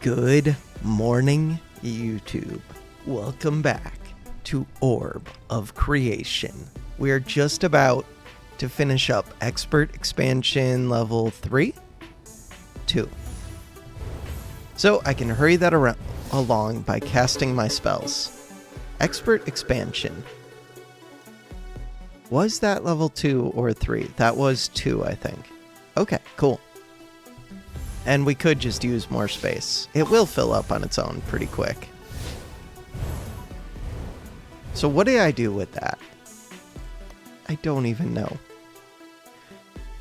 Good morning, YouTube. Welcome back to Orb of Creation. We are just about to finish up Expert Expansion Level 3? 2. So I can hurry that along by casting my spells. Expert Expansion. Was that level 2 or 3? That was 2, I think. Okay, cool. And we could just use more space. It will fill up on its own pretty quick. So what do I do with that? I don't even know.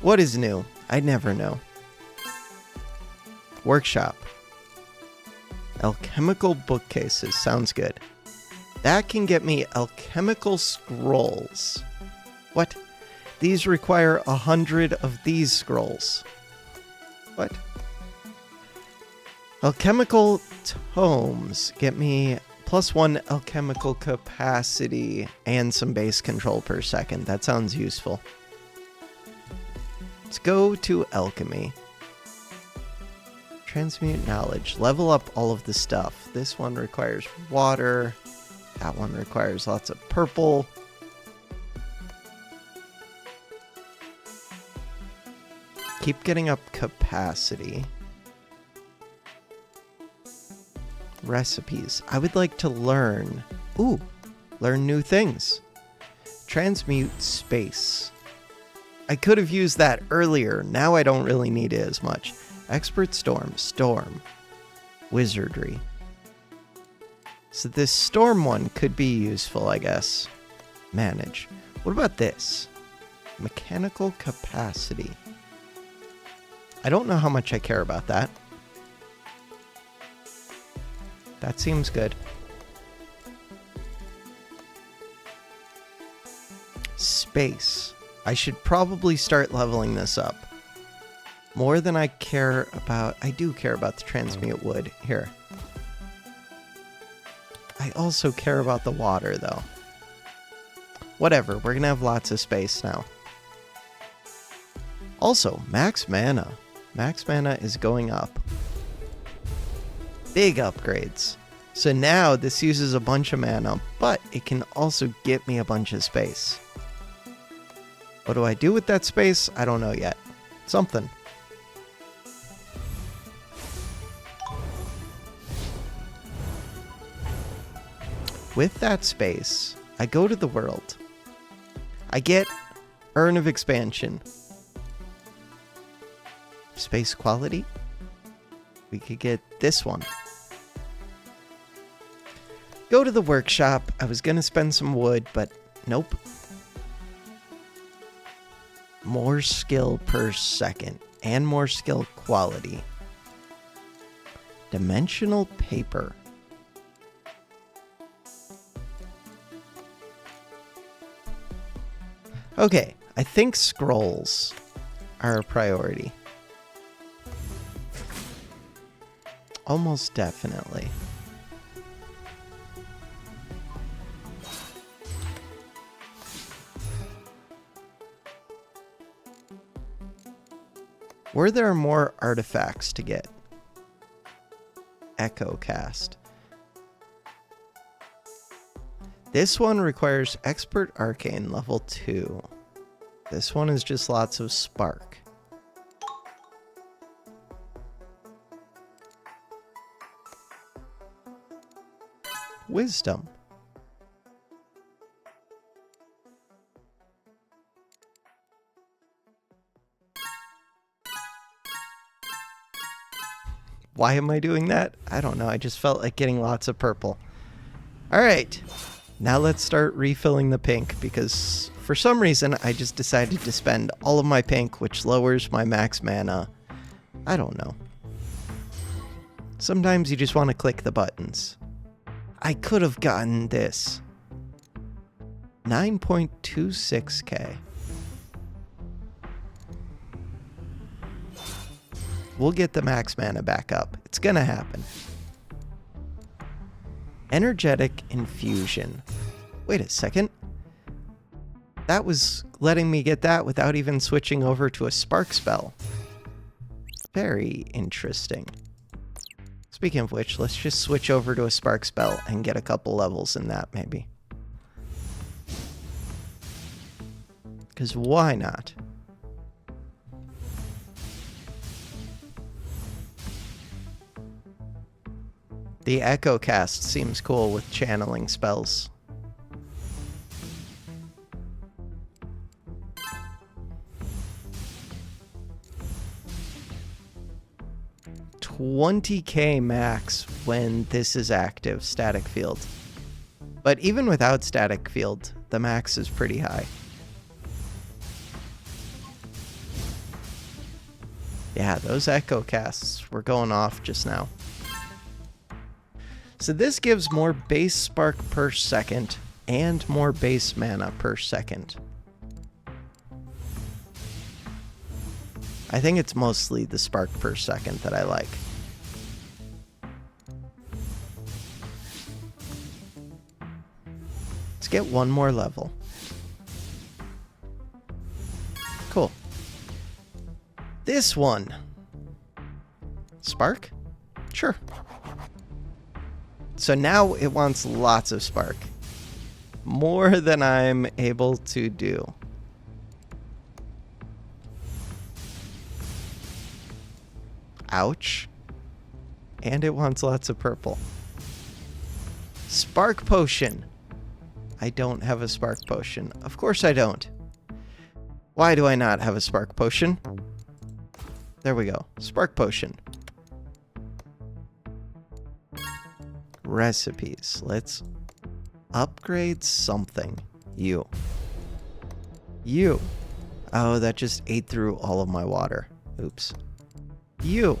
What is new? I never know. Workshop. Alchemical bookcases. Sounds good. That can get me alchemical scrolls. What? These require 100 of these scrolls. What? Alchemical tomes get me +1 alchemical capacity and some base control per second. That sounds useful. Let's go to alchemy. Transmute knowledge. Level up all of the stuff. This one requires water. That one requires lots of purple. Keep getting up capacity. Recipes. I would like to learn. Learn new things. Transmute space. I could have used that earlier. Now I don't really need it as much. Expert storm. Storm. Wizardry. So this storm one could be useful, I guess. Manage. What about this? Mechanical capacity. I don't know how much I care about that. That seems good. Space. I should probably start leveling this up. More than I care about... I do care about the transmute wood. Here. I also care about the water, though. Whatever. We're going to have lots of space now. Also, max mana. Max mana is going up. Big upgrades. So now this uses a bunch of mana, but it can also get me a bunch of space. What do I do with that space? I don't know yet. Something. With that space, I go to the world. I get Urn of Expansion. Space quality. We could get this one. Go to the workshop. I was going to spend some wood, but nope. More skill per second and more skill quality. Dimensional paper. Okay, I think scrolls are a priority. Almost definitely. Were there more artifacts to get? Echo cast. This one requires Expert Arcane level 2. This one is just lots of spark. Wisdom. Why am I doing that? I don't know. I just felt like getting lots of purple. All right. Now let's start refilling the pink because for some reason I just decided to spend all of my pink, which lowers my max mana. I don't know. Sometimes you just want to click the buttons. I could have gotten this. 9.26k. We'll get the max mana back up. It's gonna happen. Energetic infusion. Wait a second. That was letting me get that without even switching over to a spark spell. Very interesting. Speaking of which, let's just switch over to a spark spell and get a couple levels in that, maybe. Because why not? The Echo Cast seems cool with channeling spells. $20,000 max when this is active, static field. But even without static field, the max is pretty high. Yeah, those Echo Casts were going off just now. So this gives more base spark per second and more base mana per second. I think it's mostly the spark per second that I like. Let's get one more level. Cool. This one. Spark? Sure. So now it wants lots of spark. More than I'm able to do. Ouch. And it wants lots of purple. Spark potion. I don't have a spark potion. Of course I don't. Why do I not have a spark potion? There we go. Spark potion. Recipes. Let's upgrade something. You. Oh, that just ate through all of my water. Oops. You.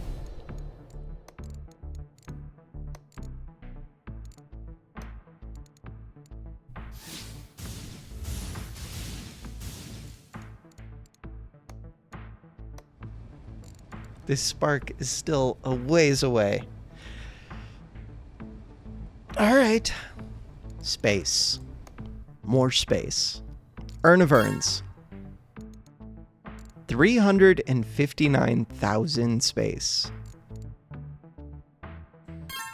This spark is still a ways away. All right. Space. More space. Urn of Urns. 359,000 space.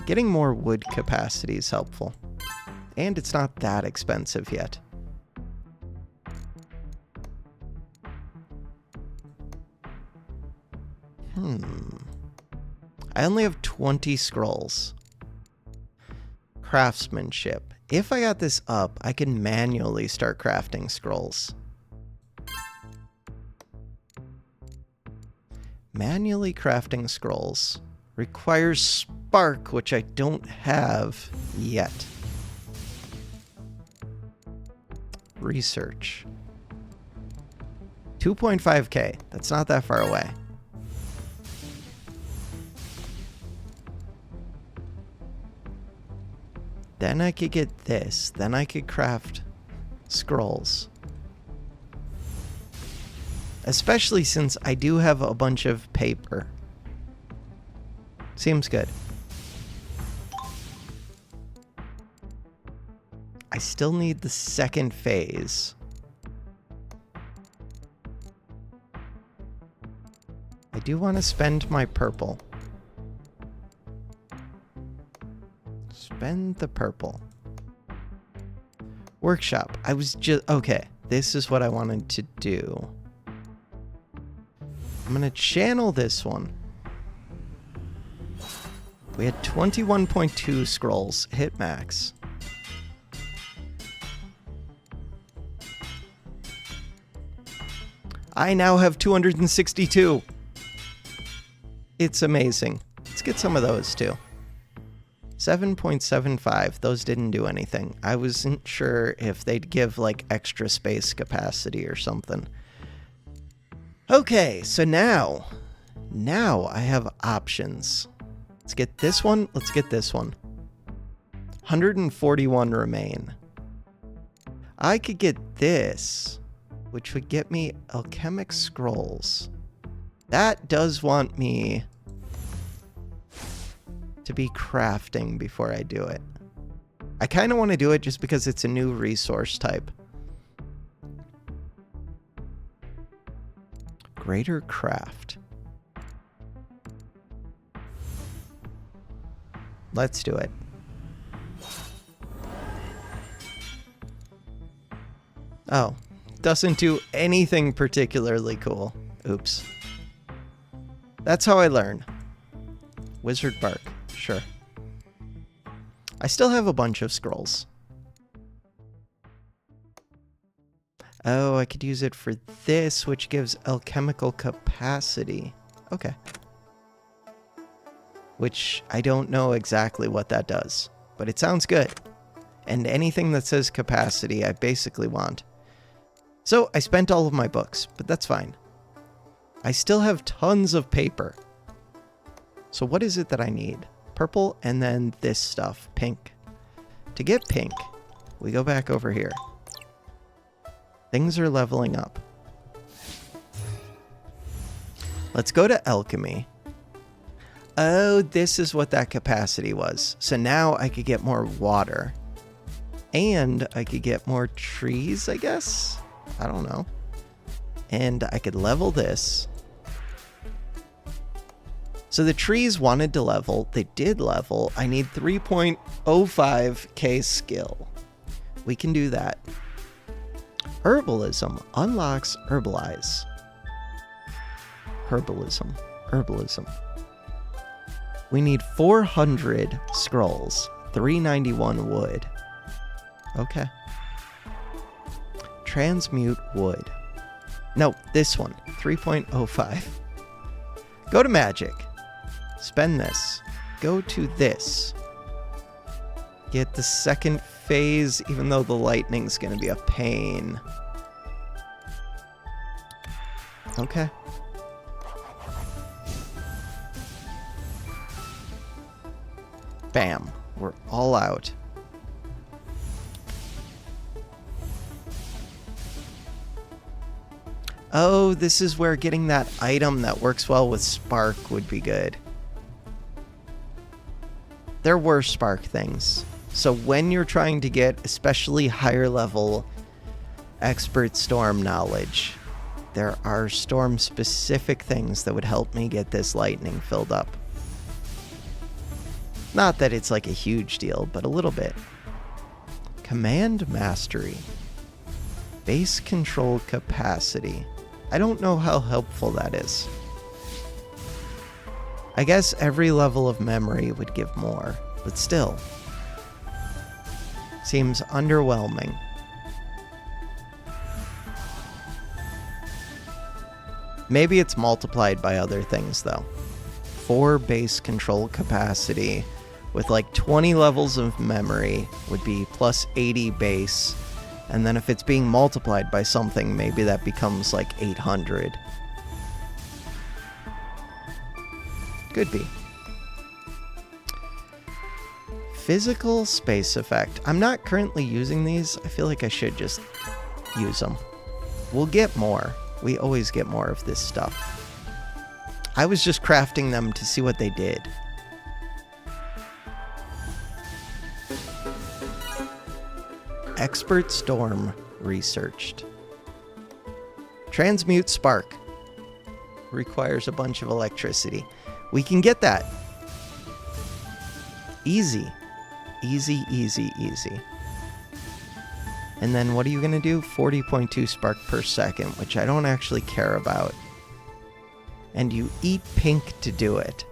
Getting more wood capacity is helpful. And it's not that expensive yet. I only have 20 scrolls. Craftsmanship. If I got this up, I can manually start crafting scrolls. Manually crafting scrolls requires spark, which I don't have yet. Research. 2.5K. That's not that far away. Then I could get this. Then I could craft scrolls. Especially since I do have a bunch of paper. Seems good. I still need the second phase. I do want to spend my purple. Spend the purple. Workshop. I was just... Okay, this is what I wanted to do. I'm going to channel this one. We had 21.2 scrolls hit max. I now have 262. It's amazing. Let's get some of those too. 7.75. Those didn't do anything. I wasn't sure if they'd give like extra space capacity or something. Okay, so now I have options. Let's get this one. Let's get this one. 141 remain. I could get this, which would get me alchemic scrolls. That does want me to be crafting before I do it. I kind of want to do it just because it's a new resource type. Greater craft. Let's do it. Oh, doesn't do anything particularly cool. Oops. That's how I learn. Wizard bark, sure. I still have a bunch of scrolls. Oh, I could use it for this, which gives alchemical capacity. Okay. Which I don't know exactly what that does, but it sounds good. And anything that says capacity, I basically want. So I spent all of my books, but that's fine. I still have tons of paper. So what is it that I need? Purple and then this stuff, pink. To get pink, we go back over here. Things are leveling up. Let's go to alchemy. Oh, this is what that capacity was. So now I could get more water. And I could get more trees, I guess? I don't know. And I could level this. So the trees wanted to level. They did level. I need 3.05k skill. We can do that. Herbalism unlocks herbalize. Herbalism. We need 400 scrolls, 391 wood. Okay. Transmute wood. No, this one, 3.05. Go to magic. Spend this. Go to this. Get the second phase, even though the lightning's going to be a pain. Okay. Bam. We're all out. Oh, this is where getting that item that works well with Spark would be good. There were Spark things. So when you're trying to get especially higher level expert storm knowledge, there are storm specific things that would help me get this lightning filled up. Not that it's like a huge deal, but a little bit. Command mastery. Base control capacity. I don't know how helpful that is. I guess every level of memory would give more, but still. Seems underwhelming. Maybe it's multiplied by other things, though. 4 base control capacity with like 20 levels of memory would be plus 80 base. And then if it's being multiplied by something, maybe that becomes like 800. Could be. Physical space effect. I'm not currently using these. I feel like I should just use them. We'll get more. We always get more of this stuff. I was just crafting them to see what they did. Expert Storm researched. Transmute Spark. Requires a bunch of electricity. We can get that. Easy. Easy, easy, easy. And then what are you going to do? 40.2 spark per second, which I don't actually care about. And you eat pink to do it.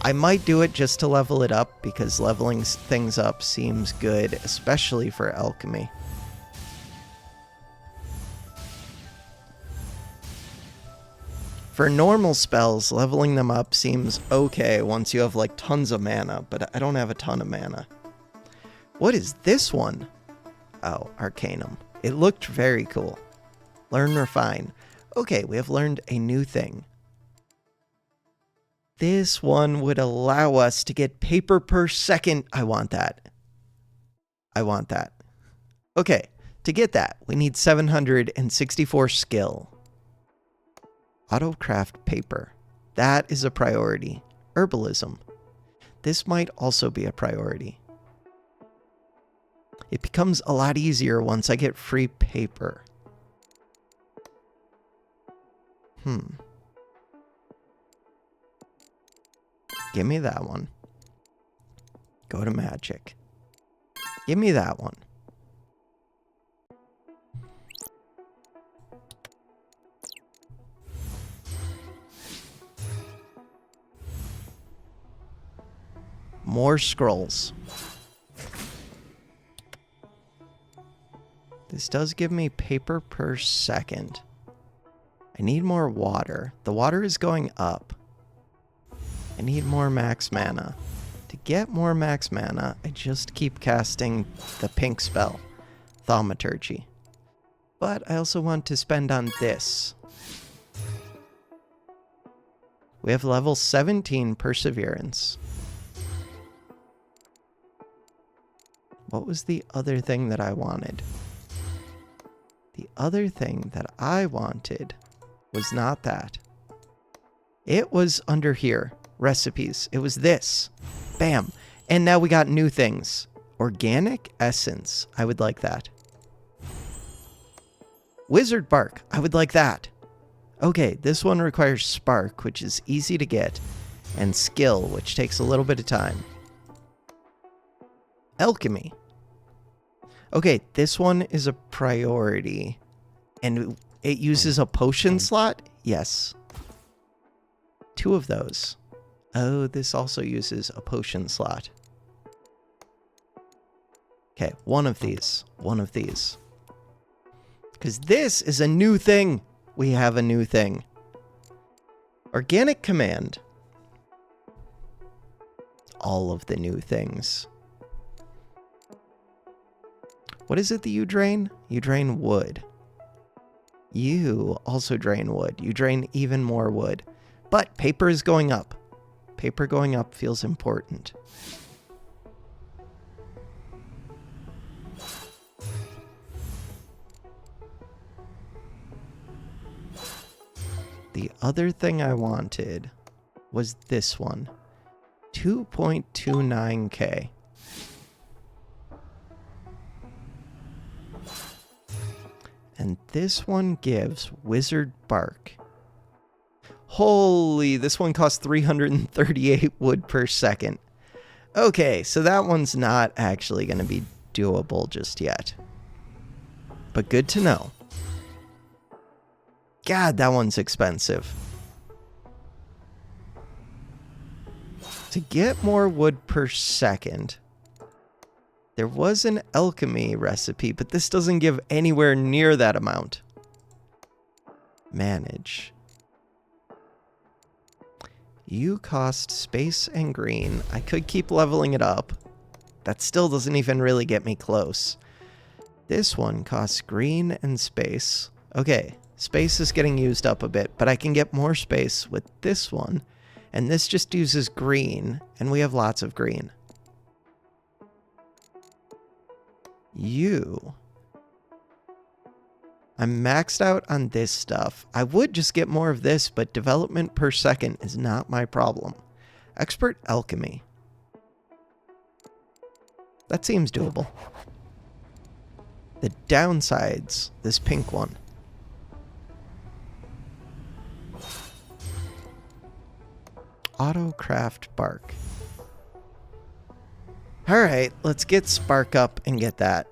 I might do it just to level it up, because leveling things up seems good, especially for alchemy. For normal spells, leveling them up seems okay once you have like tons of mana, but I don't have a ton of mana. What is this one? Oh, Arcanum. It looked very cool. Learn Refine. Okay, we have learned a new thing. This one would allow us to get paper per second. I want that. I want that. Okay, to get that, we need 764 skill. Autocraft paper. That is a priority. Herbalism. This might also be a priority. It becomes a lot easier once I get free paper. Give me that one. Go to magic. Give me that one. More scrolls. This does give me paper per second. I need more water. The water is going up. I need more max mana. To get more max mana, I just keep casting the pink spell, Thaumaturgy. But I also want to spend on this. We have level 17 Perseverance. What was the other thing that I wanted? The other thing that I wanted was not that. It was under here. Recipes. It was this. Bam. And now we got new things. Organic Essence. I would like that. Wizard Bark. I would like that. Okay, this one requires Spark, which is easy to get, and Skill, which takes a little bit of time. Alchemy. Okay, this one is a priority. And it uses a potion slot? Yes. 2 of those. Oh, this also uses a potion slot. Okay, one of these. One of these. Because this is a new thing. We have a new thing. Organic Command. All of the new things. What is it that you drain? You drain wood. You also drain wood. You drain even more wood. But paper is going up. Paper going up feels important. The other thing I wanted was this one. 2.29k. And this one gives Wizard Bark. Holy, this one costs 338 wood per second. Okay, so that one's not actually going to be doable just yet. But good to know. God, that one's expensive. To get more wood per second, there was an alchemy recipe, but this doesn't give anywhere near that amount. Manage. You cost space and green. I could keep leveling it up. That still doesn't even really get me close. This one costs green and space. Okay, space is getting used up a bit, but I can get more space with this one. And this just uses green, and we have lots of green. You. I'm maxed out on this stuff. I would just get more of this, but development per second is not my problem. Expert Alchemy. That seems doable. The downsides, this pink one. Autocraft Bark. Alright, let's get Spark up and get that.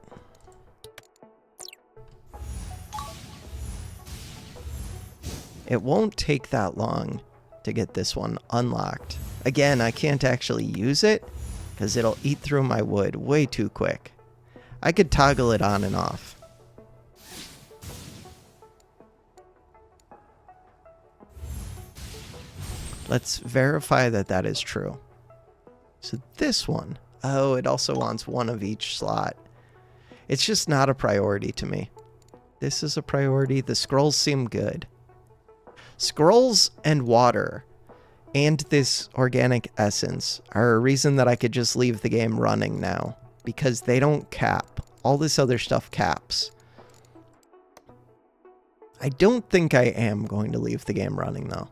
It won't take that long to get this one unlocked. Again, I can't actually use it because it'll eat through my wood way too quick. I could toggle it on and off. Let's verify that that is true. So this one, oh, it also wants one of each slot. It's just not a priority to me. This is a priority. The scrolls seem good. Scrolls and water and this organic essence are a reason that I could just leave the game running now, because they don't cap. All this other stuff caps. I don't think I am going to leave the game running though.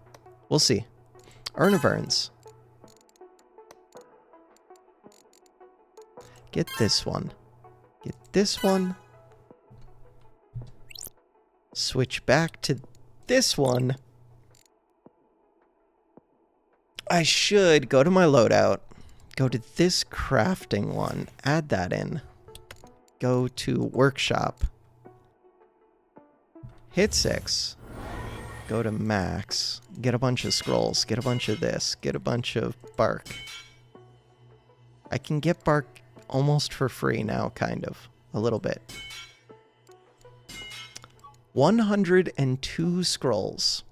We'll see. Urn of Urns. Get this one. Get this one. Switch back to this one. I should go to my loadout, Go to this crafting one. Add that in. Go to workshop. Hit 6. Go to max. Get a bunch of scrolls. Get a bunch of this. Get a bunch of bark. I can get bark almost for free now, kind of. A little bit. 102 scrolls.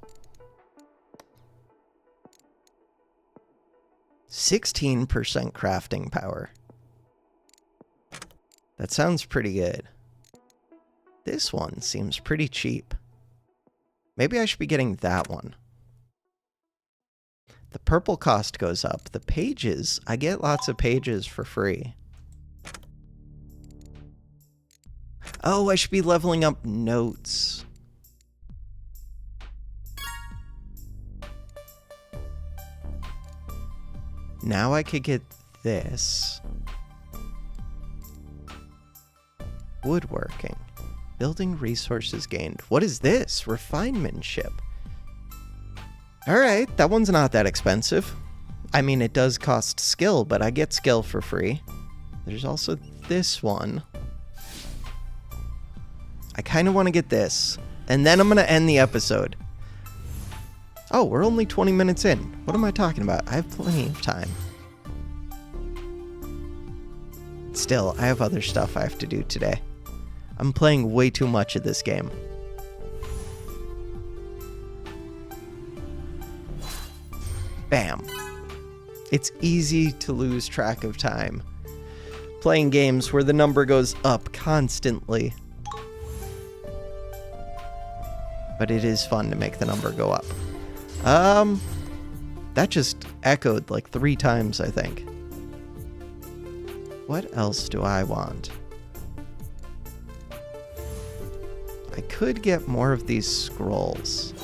16% crafting power. That sounds pretty good. This one seems pretty cheap. Maybe I should be getting that one. The purple cost goes up. The pages, I get lots of pages for free. Oh, I should be leveling up notes. Now I could get this. Woodworking. Building resources gained. What is this? Refinementship. Alright, that one's not that expensive. I mean, it does cost skill, but I get skill for free. There's also this one. I kind of want to get this. And then I'm going to end the episode. Oh, we're only 20 minutes in. What am I talking about? I have plenty of time. Still, I have other stuff I have to do today. I'm playing way too much of this game. Bam. It's easy to lose track of time playing games where the number goes up constantly. But it is fun to make the number go up. That just echoed like 3 times, I think. What else do I want? I could get more of these scrolls.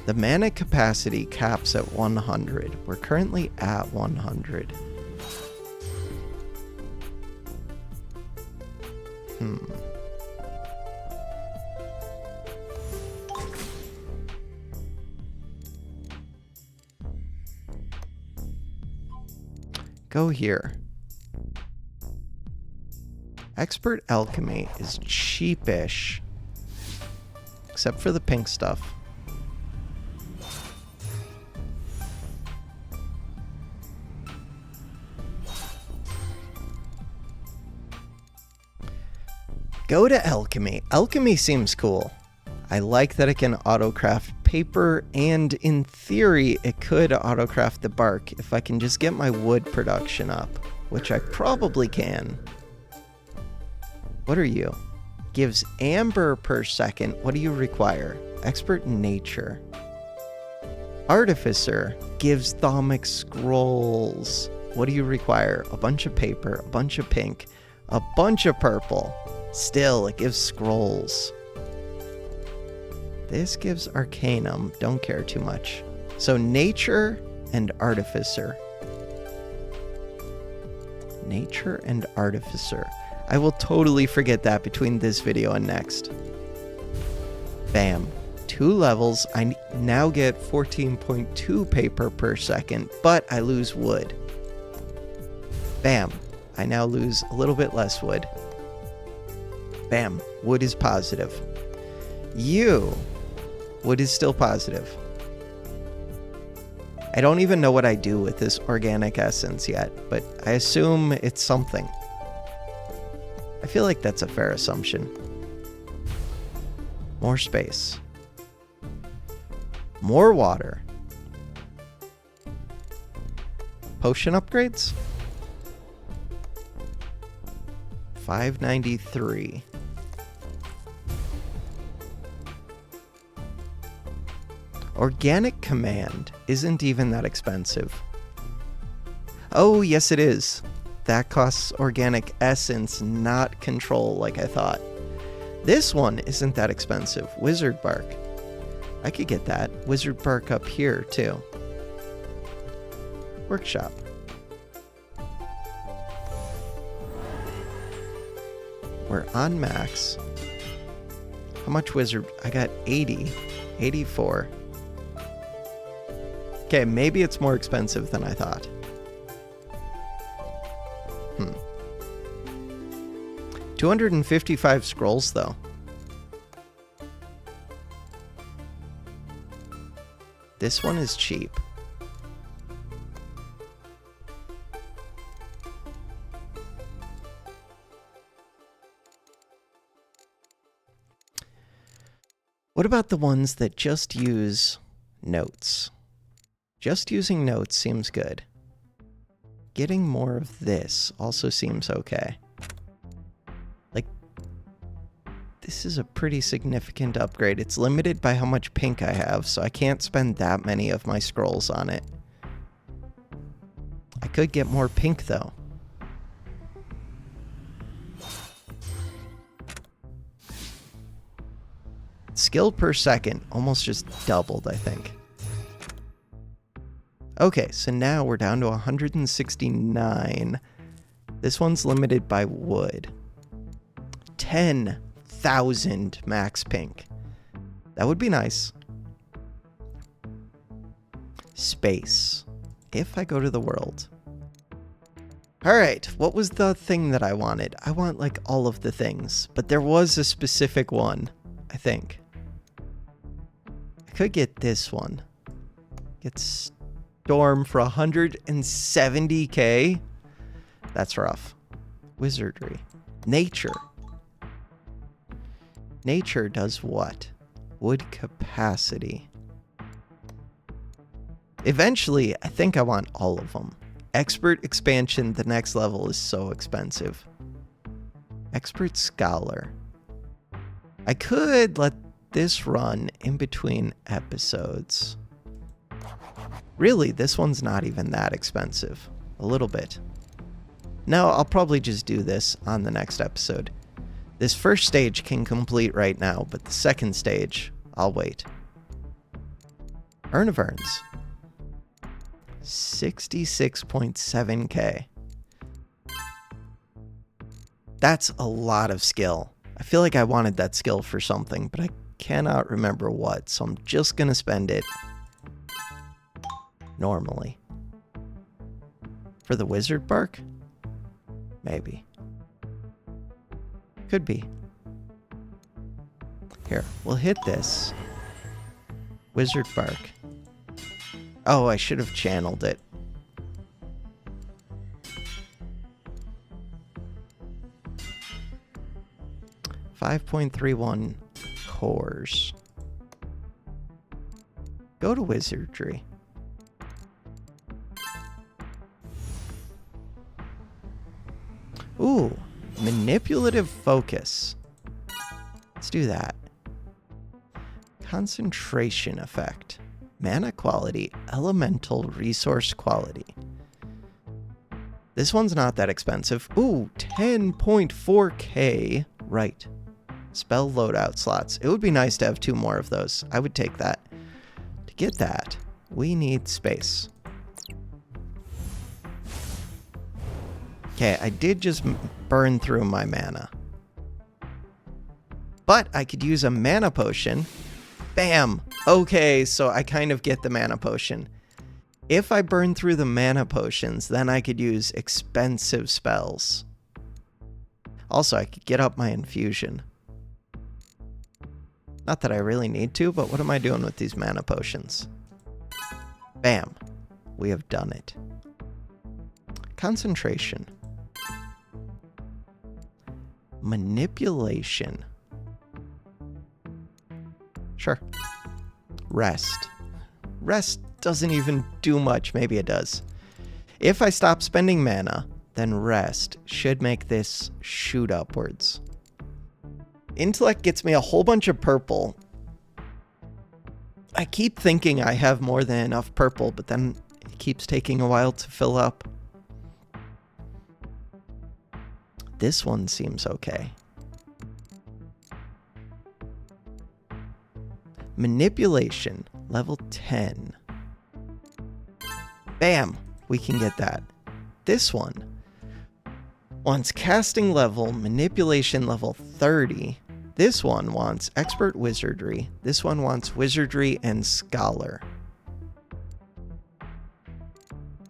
The mana capacity caps at 100. We're currently at 100. Go here. Expert alchemy is cheapish. Except for the pink stuff. Go to alchemy. Alchemy seems cool. I like that it can autocraft paper, and in theory, it could autocraft the bark if I can just get my wood production up, which I probably can. What are you? Gives amber per second. What do you require? Expert in nature. Artificer gives thaumic scrolls. What do you require? A bunch of paper, a bunch of pink, a bunch of purple. Still, it gives scrolls. This gives arcanum. Don't care too much. So nature and artificer. Nature and artificer. I will totally forget that between this video and next. Bam. 2 levels. I now get 14.2 paper per second, but I lose wood. Bam. I now lose a little bit less wood. Bam. Wood is positive. Wood is still positive. I don't even know what I do with this organic essence yet, but I assume it's something. I feel like that's a fair assumption. More space. More water. Potion upgrades? 593. Organic command isn't even that expensive. Oh, yes it is. That costs organic essence, not control like I thought. This one isn't that expensive. Wizard bark. I could get that. Wizard bark up here, too. Workshop. We're on max. How much wizard? I got 80. 84. Okay, maybe it's more expensive than I thought. 255 scrolls, though. This one is cheap. What about the ones that just use notes? Just using notes seems good. Getting more of this also seems okay. Like, this is a pretty significant upgrade. It's limited by how much pink I have, so I can't spend that many of my scrolls on it. I could get more pink, though. Skill per second almost just doubled, I think. Okay, so now we're down to 169. This one's limited by wood. 10,000 max pink. That would be nice. Space. If I go to the world. Alright, what was the thing that I wanted? I want like all of the things, but there was a specific one, I think. I could get this one. Get Storm for 170k. That's rough. Wizardry. Nature. Nature does what? Wood capacity. Eventually, I think I want all of them. Expert expansion, the next level is so expensive. Expert scholar. I could let this run in between episodes. Really, this one's not even that expensive. A little bit. No, I'll probably just do this on the next episode. This first stage can complete right now, but the second stage, I'll wait. Urn of Urns. 66.7k. That's a lot of skill. I feel like I wanted that skill for something, but I cannot remember what, so I'm just gonna spend it normally. For the wizard bark? Maybe. Could be. Here, we'll hit this. Wizard bark. Oh, I should have channeled it. .31 cores. Go to wizardry. Ooh, manipulative focus. Let's do that. Concentration effect. Mana quality, elemental resource quality. This one's not that expensive. Ooh, 10.4k. Right. Spell loadout slots. It would be nice to have 2 more of those. I would take that. To get that, we need space. Okay, I did just burn through my mana. But I could use a mana potion. Bam! Okay, so I kind of get the mana potion. If I burn through the mana potions, then I could use expensive spells. Also, I could get up my infusion. Not that I really need to, but what am I doing with these mana potions? Bam! We have done it. Concentration. Manipulation. Sure. Rest. Rest doesn't even do much. Maybe it does. If I stop spending mana, then rest should make this shoot upwards. Intellect gets me a whole bunch of purple. I keep thinking I have more than enough purple, but then it keeps taking a while to fill up. This one seems okay. Manipulation, level 10. Bam! We can get that. This one wants casting level, manipulation level 30. This one wants expert wizardry. This one wants wizardry and scholar.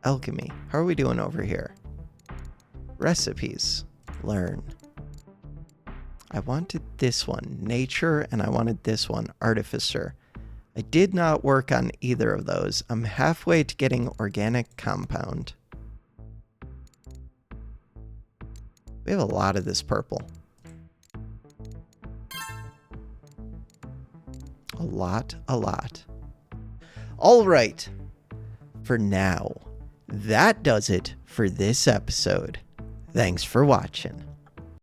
Alchemy. How are we doing over here? Recipes. Learn. I wanted this one, nature, and I wanted this one, artificer. I did not work on either of those. I'm halfway to getting organic compound. We have a lot of this purple. A lot. All right. For now, that does it for this episode. Thanks for watching.